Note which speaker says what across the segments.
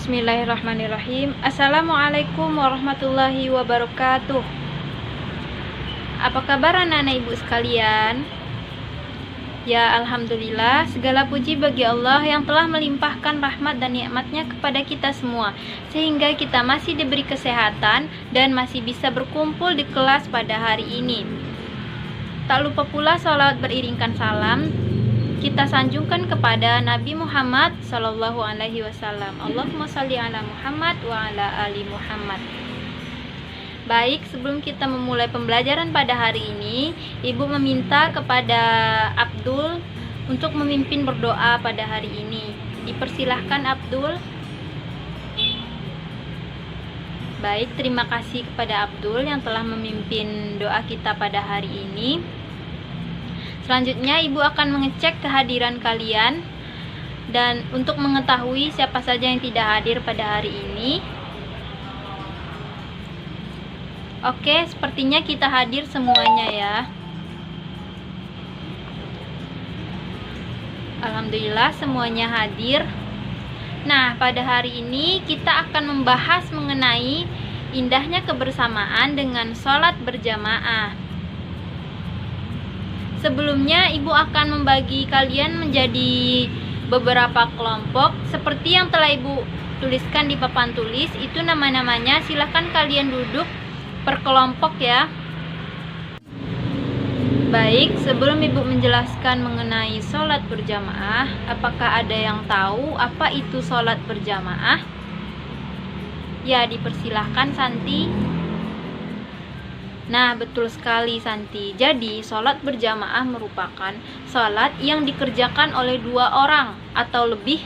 Speaker 1: Bismillahirrahmanirrahim. Assalamualaikum warahmatullahi wabarakatuh. Apa kabar anak-anak ibu sekalian? Ya, alhamdulillah, segala puji bagi Allah yang telah melimpahkan rahmat dan nikmatnya kepada kita semua, sehingga kita masih diberi kesehatan dan masih bisa berkumpul di kelas pada hari ini. Tak lupa pula salawat beriringkan salam kita sanjungkan kepada Nabi Muhammad Sallallahu Alaihi Wasallam. Allahumma sholli ala Muhammad wa ala ali Muhammad. Baik, sebelum kita memulai pembelajaran pada hari ini, Ibu meminta kepada Abdul untuk memimpin berdoa pada hari ini. Dipersilahkan Abdul. Baik, terima kasih kepada Abdul yang telah memimpin doa kita pada hari ini. Selanjutnya Ibu akan mengecek kehadiran kalian dan untuk mengetahui siapa saja yang tidak hadir pada hari ini. Oke, sepertinya kita hadir semuanya ya. Alhamdulillah semuanya hadir. Nah, pada hari ini kita akan membahas mengenai indahnya kebersamaan dengan sholat berjamaah. Sebelumnya Ibu akan membagi kalian menjadi beberapa kelompok seperti yang telah Ibu tuliskan di papan tulis. Itu nama-namanya, silahkan kalian duduk per kelompok ya. Baik, sebelum Ibu menjelaskan mengenai sholat berjamaah, apakah ada yang tahu apa itu sholat berjamaah? Ya, dipersilahkan Santi. Nah, betul sekali Santi. Jadi, sholat berjamaah merupakan sholat yang dikerjakan oleh dua orang atau lebih,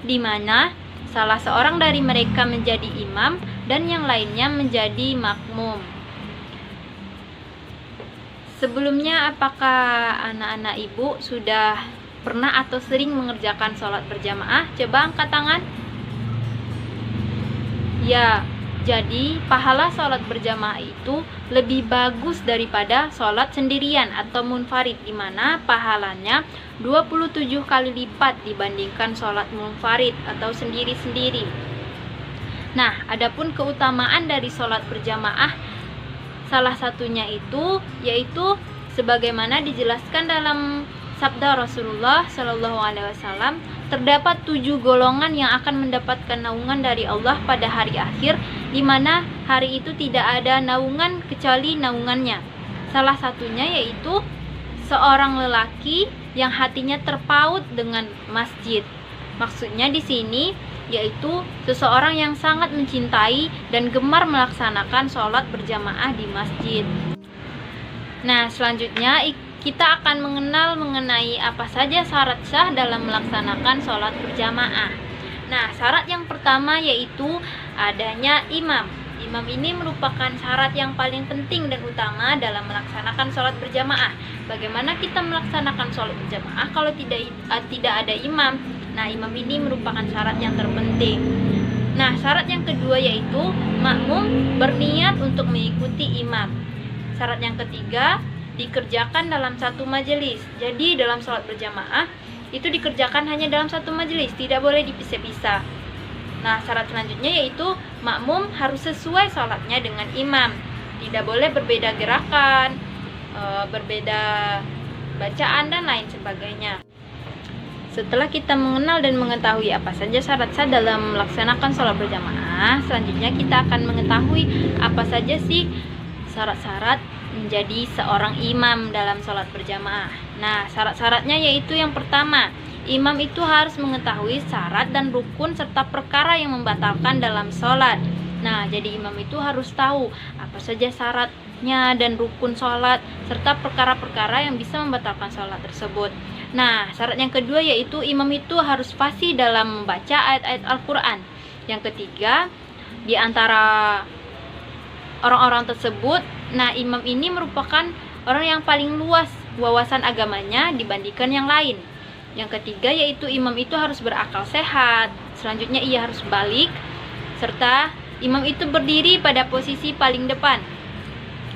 Speaker 1: di mana salah seorang dari mereka menjadi imam dan yang lainnya menjadi makmum. Sebelumnya, apakah anak-anak ibu sudah pernah atau sering mengerjakan sholat berjamaah? Coba angkat tangan. Ya, jadi pahala sholat berjamaah itu lebih bagus daripada sholat sendirian atau munfarid, di mana pahalanya 27 kali lipat dibandingkan sholat munfarid atau sendiri-sendiri. Nah, adapun keutamaan dari sholat berjamaah, salah satunya itu yaitu sebagaimana dijelaskan dalam sabda Rasulullah Shallallahu Alaihi Wasallam, terdapat 7 golongan yang akan mendapatkan naungan dari Allah pada hari akhir, di mana hari itu tidak ada naungan kecuali naungannya. Salah satunya yaitu seorang lelaki yang hatinya terpaut dengan masjid. Maksudnya di sini yaitu seseorang yang sangat mencintai dan gemar melaksanakan sholat berjamaah di masjid. Nah, selanjutnya kita akan mengenal mengenai apa saja syarat sah dalam melaksanakan sholat berjamaah. Nah, syarat yang pertama yaitu adanya imam. Imam ini merupakan syarat yang paling penting dan utama dalam melaksanakan sholat berjamaah. Bagaimana kita melaksanakan sholat berjamaah kalau tidak ada imam? Nah, imam ini merupakan syarat yang terpenting. Nah, syarat yang kedua yaitu makmum berniat untuk mengikuti imam. Syarat yang ketiga, dikerjakan dalam satu majelis. Jadi dalam sholat berjamaah itu dikerjakan hanya dalam satu majelis, tidak boleh dipisah-pisah. Nah, syarat selanjutnya yaitu makmum harus sesuai sholatnya dengan imam, tidak boleh berbeda gerakan, berbeda bacaan dan lain sebagainya. Setelah kita mengenal dan mengetahui apa saja syarat sah dalam melaksanakan sholat berjamaah, selanjutnya kita akan mengetahui apa saja sih syarat-syarat menjadi seorang imam dalam sholat berjamaah. Nah, syarat-syaratnya yaitu yang pertama, imam itu harus mengetahui syarat dan rukun serta perkara yang membatalkan dalam sholat. Nah, jadi imam itu harus tahu apa saja syaratnya dan rukun sholat serta perkara-perkara yang bisa membatalkan sholat tersebut. Nah, syarat yang kedua yaitu imam itu harus fasih dalam membaca ayat-ayat Al-Quran. Yang ketiga, di antara orang-orang tersebut, nah, imam ini merupakan orang yang paling luas wawasan agamanya dibandingkan yang lain. Yang ketiga yaitu imam itu harus berakal sehat. Selanjutnya ia harus balik, serta imam itu berdiri pada posisi paling depan.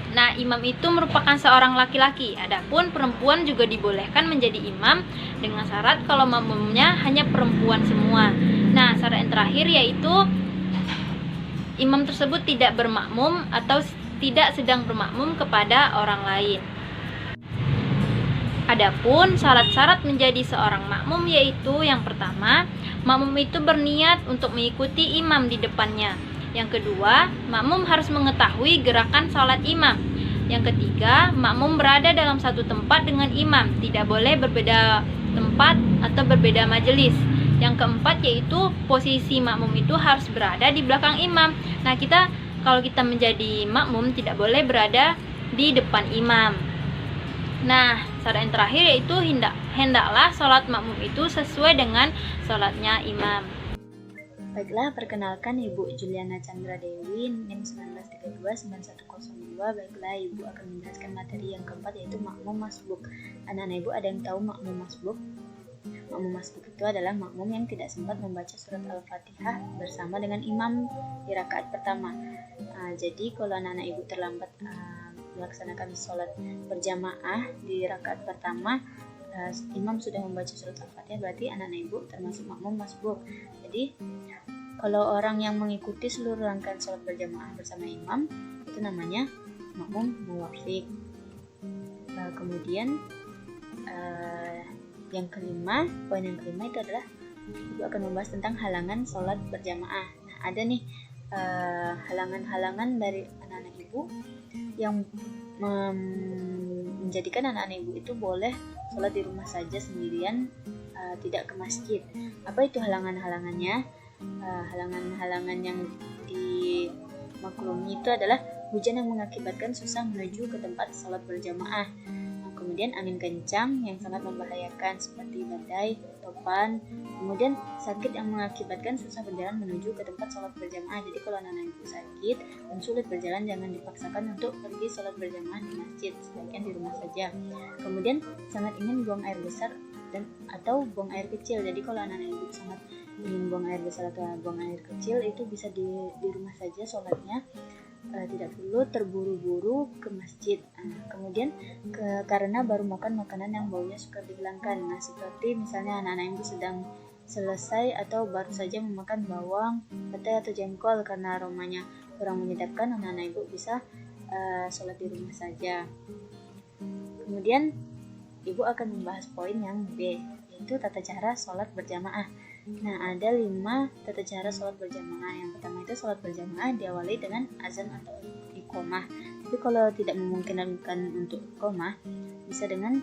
Speaker 1: Nah, imam itu merupakan seorang laki-laki. Adapun perempuan juga dibolehkan menjadi imam dengan syarat kalau makmumnya hanya perempuan semua. Nah, syarat yang terakhir yaitu imam tersebut tidak bermakmum atau tidak sedang bermakmum kepada orang lain. Adapun syarat-syarat menjadi seorang makmum yaitu yang pertama, makmum itu berniat untuk mengikuti imam di depannya. Yang kedua, makmum harus mengetahui gerakan sholat imam. Yang ketiga, makmum berada dalam satu tempat dengan imam, tidak boleh berbeda tempat atau berbeda majelis. Yang keempat yaitu posisi makmum itu harus berada di belakang imam. Nah, kalau kita menjadi makmum tidak boleh berada di depan imam. Nah, syarat yang terakhir yaitu hendaklah sholat makmum itu sesuai dengan sholatnya imam.
Speaker 2: Baiklah, perkenalkan Ibu Juliana Chandra Dewi, NIM 19329102. Baiklah, Ibu akan menjelaskan materi yang keempat yaitu makmum masbuk. Anak-anak Ibu ada yang tahu makmum masbuk? Makmum masbuk itu adalah makmum yang tidak sempat membaca surat Al-Fatihah bersama dengan imam di rakaat pertama. Jadi kalau anak-anak Ibu terlambat melaksanakan sholat berjamaah di rakaat pertama, imam sudah membaca surat Al-Fatihah, berarti anak-anak Ibu termasuk makmum masbuk. Jadi kalau orang yang mengikuti seluruh rangkaian sholat berjamaah bersama imam itu namanya makmum muwafiq. Kemudian poin yang kelima itu adalah Ibu akan membahas tentang halangan sholat berjamaah. Nah, ada nih halangan-halangan dari anak-anak Ibu yang menjadikan anak-anak Ibu itu boleh sholat di rumah saja sendirian, tidak ke masjid. Apa itu halangan-halangannya? Halangan-halangan yang dimaklumi itu adalah hujan yang mengakibatkan susah menuju ke tempat sholat berjamaah. Kemudian angin kencang yang sangat membahayakan seperti badai, topan. Kemudian sakit yang mengakibatkan susah berjalan menuju ke tempat sholat berjamaah. Jadi kalau anak-anak Ibu sakit dan sulit berjalan, jangan dipaksakan untuk pergi sholat berjamaah di masjid, sebaiknya di rumah saja. Kemudian sangat ingin buang air besar atau buang air kecil. Jadi kalau anak-anak Ibu sangat ingin buang air besar atau buang air kecil, itu bisa di rumah saja sholatnya. Tidak perlu terburu-buru ke masjid. Kemudian karena baru makan makanan yang baunya suka dihilangkan. Nah, seperti misalnya anak-anak Ibu sedang selesai atau baru saja memakan bawang, petai atau jengkol karena aromanya kurang menyedapkan, anak-anak Ibu bisa sholat di rumah saja. Kemudian Ibu akan membahas poin yang B, yaitu tata cara sholat berjamaah. Nah, ada 5 tata cara sholat berjamaah. Yang pertama itu sholat berjamaah diawali dengan azan atau iqomah. Tapi kalau tidak memungkinkan untuk iqomah, bisa dengan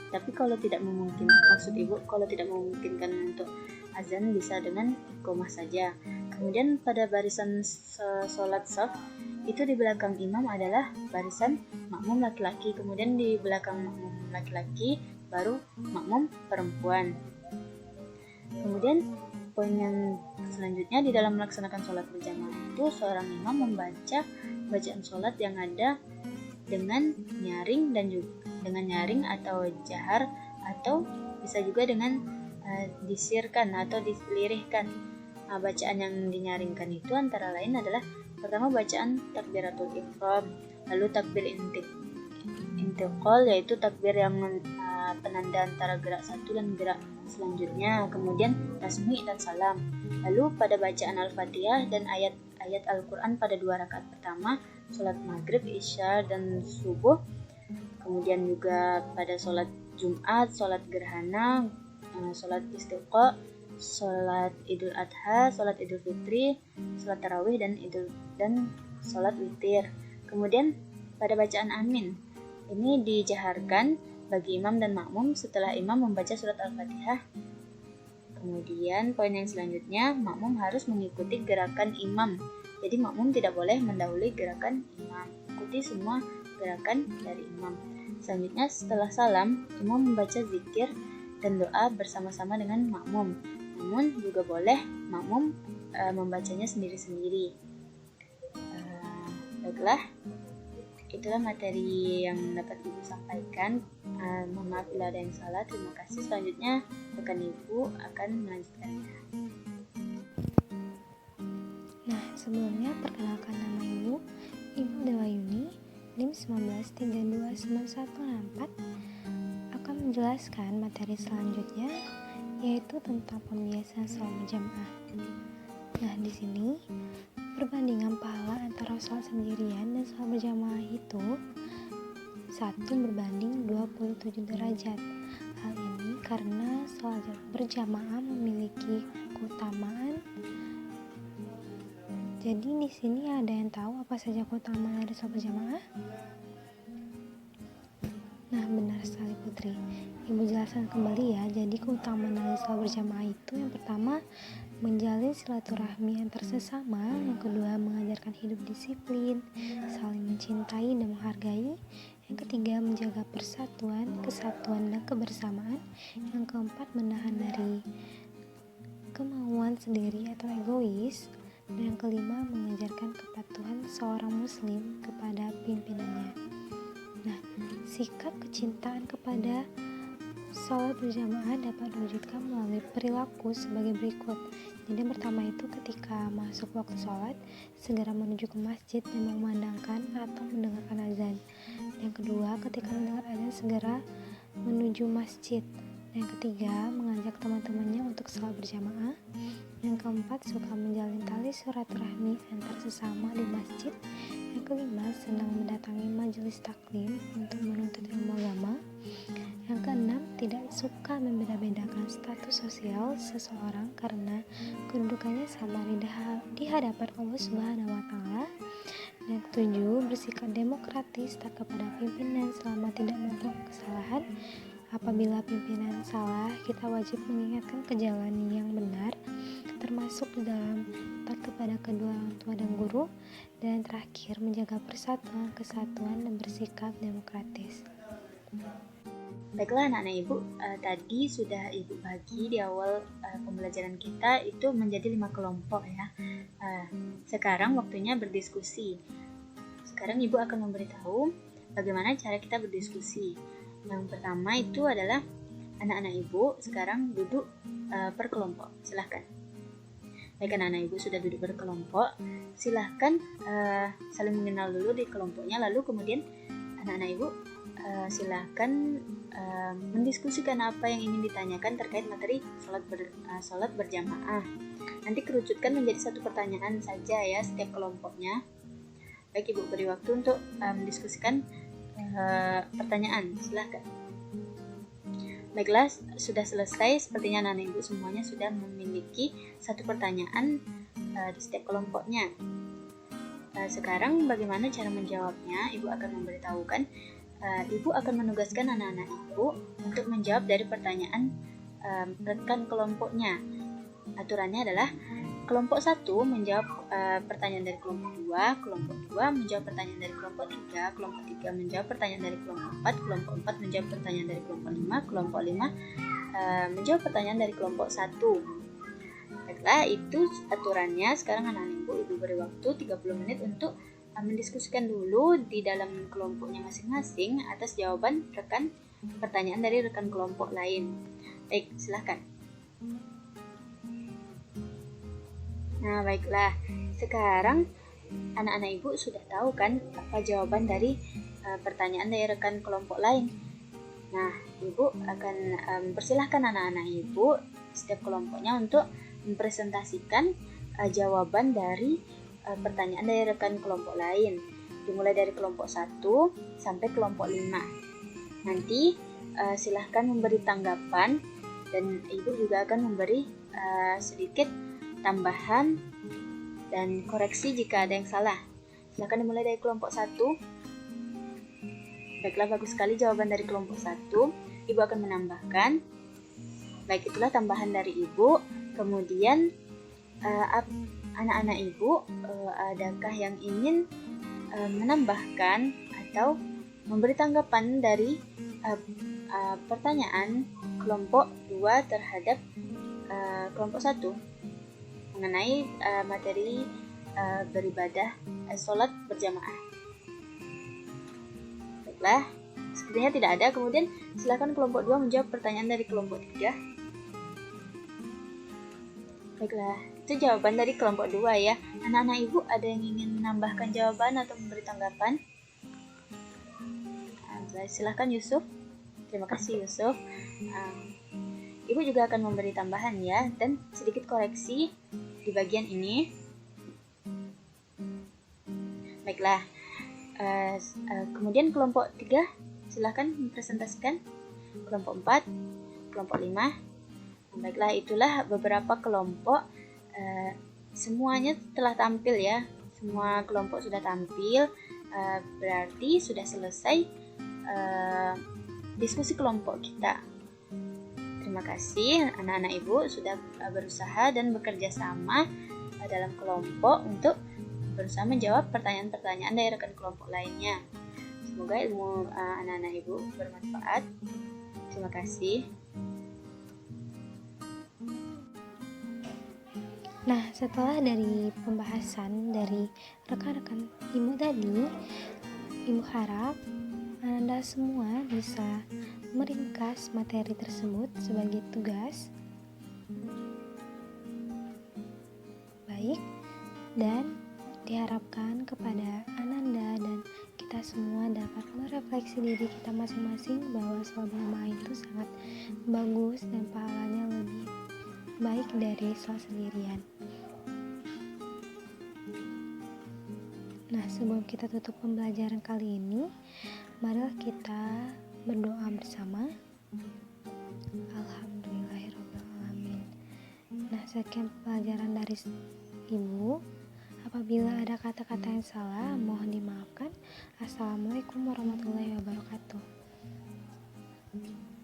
Speaker 2: tapi kalau tidak memungkinkan, maksud Ibu kalau tidak memungkinkan untuk azan, bisa dengan iqomah saja. Kemudian pada barisan sholat shaf itu di belakang imam adalah barisan makmum laki-laki, kemudian di belakang makmum laki-laki baru makmum perempuan. Kemudian poin yang selanjutnya, di dalam melaksanakan sholat berjamaah itu seorang imam membaca bacaan sholat yang ada dengan nyaring dan juga dengan nyaring atau jahar, atau bisa juga dengan disirkan atau dilirihkan. Bacaan yang dinyaringkan itu antara lain adalah pertama bacaan takbiratul ihram, lalu takbir intiqal yaitu takbir yang penanda antara gerak satu dan gerak selanjutnya, kemudian tasmi' dan salam. Lalu pada bacaan Al-Fatihah dan ayat-ayat Al-Quran pada 2 rakaat pertama, sholat maghrib, isya, dan subuh. Kemudian juga pada sholat Jumat, sholat gerhana, sholat istisqa, sholat Idul Adha, sholat Idul Fitri, sholat tarawih, dan sholat witir. Kemudian pada bacaan amin, ini dijaharkan bagi imam dan makmum setelah imam membaca surat Al-Fatihah. Kemudian poin yang selanjutnya, makmum harus mengikuti gerakan imam. Jadi makmum tidak boleh mendahului gerakan imam, ikuti semua gerakan dari imam. Selanjutnya setelah salam, imam membaca zikir dan doa bersama-sama dengan makmum. Namun juga boleh makmum membacanya sendiri-sendiri. Baiklah, itulah materi yang dapat Ibu sampaikan. Mohon maaf bila ada yang salah. Terima kasih. Selanjutnya rekan Ibu akan melanjutkannya.
Speaker 3: Nah, sebelumnya perkenalkan nama Ibu Dewayuni, NIM 19329164, akan menjelaskan materi selanjutnya, yaitu tentang pembiasaan sholat berjamaah. Nah, di sini perbandingan pahala antara sholat sendirian dan sholat berjamaah itu 1 berbanding 27 derajat. Hal ini karena sholat berjamaah memiliki keutamaan. Jadi di sini ada yang tahu apa saja keutamaan dari sholat berjamaah? Nah, benar sekali Putri. Ibu jelaskan kembali ya. Jadi keutamaan dari sholat berjamaah itu yang pertama menjalin silaturahmi antar sesama, yang kedua mengajarkan hidup disiplin, saling mencintai dan menghargai, yang ketiga menjaga persatuan, kesatuan dan kebersamaan, yang keempat menahan dari kemauan sendiri atau egois, dan yang kelima mengajarkan kepatuhan seorang muslim kepada pimpinannya. Nah, sikap kecintaan kepada sholat berjamaah dapat diwujudkan melalui perilaku sebagai berikut. Jadi yang pertama itu ketika masuk waktu sholat, segera menuju ke masjid dan memandangkan atau mendengarkan azan. Yang kedua, ketika mendengar azan segera menuju masjid. Yang ketiga, mengajak teman-temannya untuk sholat berjamaah. Yang keempat, suka menjalin tali silaturahmi antar sesama di masjid. Yang kelima, senang mendatangi majelis taklim untuk menuntut ilmu agama. Yang keenam, tidak suka membeda-bedakan status sosial seseorang karena kedudukannya sama di hadapan Allah Subhanahu wa Ta'ala. Yang ketujuh, bersikap demokratis tak kepada pimpinan selama tidak melakukan kesalahan. Apabila pimpinan salah, kita wajib mengingatkan ke jalan yang benar, termasuk di dalam taat kepada kedua orang tua dan guru. Dan yang terakhir, menjaga persatuan, kesatuan, dan bersikap demokratis.
Speaker 2: Baiklah anak-anak ibu, tadi sudah ibu bagi di awal pembelajaran kita itu menjadi 5 kelompok ya. Sekarang waktunya berdiskusi. Sekarang ibu akan memberitahu bagaimana cara kita berdiskusi. Yang pertama itu adalah anak-anak ibu sekarang duduk per kelompok. Silahkan. Baik, anak-anak ibu sudah duduk berkelompok, silahkan saling mengenal dulu di kelompoknya, lalu kemudian anak-anak ibu silahkan mendiskusikan apa yang ingin ditanyakan terkait materi sholat berjamaah. Nanti kerucutkan menjadi satu pertanyaan saja ya setiap kelompoknya. Baik, ibu beri waktu untuk mendiskusikan pertanyaan, silahkan. Baiklah, sudah selesai. Sepertinya anak-anak ibu semuanya sudah memiliki satu pertanyaan di setiap kelompoknya. Sekarang bagaimana cara menjawabnya? Ibu akan memberitahukan. Ibu akan menugaskan anak-anak ibu untuk menjawab dari pertanyaan rekan kelompoknya. Aturannya adalah kelompok 1 menjawab pertanyaan dari kelompok 2, kelompok 2 menjawab pertanyaan dari kelompok 3, kelompok 3 menjawab pertanyaan dari kelompok 4, kelompok 4 menjawab pertanyaan dari kelompok 5, kelompok 5 menjawab pertanyaan dari kelompok 1. Baiklah, itu aturannya. Sekarang anak-anak ibu beri waktu 30 menit untuk mendiskusikan dulu di dalam kelompoknya masing-masing atas jawaban pertanyaan dari rekan kelompok lain. Baik, silahkan. Nah, baiklah. Sekarang anak-anak ibu sudah tahu kan apa jawaban dari pertanyaan dari rekan kelompok lain. Nah, ibu akan mempersilahkan anak-anak ibu setiap kelompoknya untuk mempresentasikan jawaban dari pertanyaan dari rekan kelompok lain. Dimulai dari kelompok 1 sampai kelompok 5. Nanti silahkan memberi tanggapan dan ibu juga akan memberi sedikit tambahan dan koreksi jika ada yang salah. Silahkan dimulai dari kelompok 1. Baiklah, bagus sekali jawaban dari kelompok 1. Ibu akan menambahkan. Baik, itulah tambahan dari ibu. Kemudian anak-anak ibu, adakah yang ingin menambahkan atau memberi tanggapan dari pertanyaan kelompok 2 terhadap kelompok 1 mengenai materi beribadah sholat berjamaah? Baiklah, sepertinya tidak ada. Kemudian silakan kelompok 2 menjawab pertanyaan dari kelompok 3. Baiklah, itu jawaban dari kelompok 2 ya. Anak-anak ibu ada yang ingin menambahkan jawaban atau memberi tanggapan? Silahkan Yusuf. Terima kasih Yusuf. Ibu juga akan memberi tambahan ya, dan sedikit koreksi di bagian ini. Baiklah, kemudian kelompok 3, silahkan mempresentasikan. Kelompok 4, kelompok 5. Baiklah, itulah beberapa kelompok. Semuanya telah tampil ya, semua kelompok sudah tampil. Berarti sudah selesai diskusi kelompok kita. Terima kasih anak-anak ibu sudah berusaha dan bekerja sama dalam kelompok untuk berusaha menjawab pertanyaan-pertanyaan dari rekan kelompok lainnya. Semoga ilmu anak-anak ibu bermanfaat. Terima kasih.
Speaker 3: Nah, setelah dari pembahasan dari rekan-rekan ibu tadi, ibu harap Anda semua bisa meringkas materi tersebut sebagai tugas. Baik, dan diharapkan kepada Ananda dan kita semua dapat merefleksi diri kita masing-masing bahwa sholat berjamaah itu sangat bagus dan pahalanya lebih baik dari sholat sendirian. Nah, sebelum kita tutup pembelajaran kali ini, marilah kita berdoa bersama. Alhamdulillahirrahmanirrahim. Nah, sekian pelajaran dari ibu. Apabila ada kata-kata yang salah, mohon dimaafkan. Assalamualaikum warahmatullahi wabarakatuh.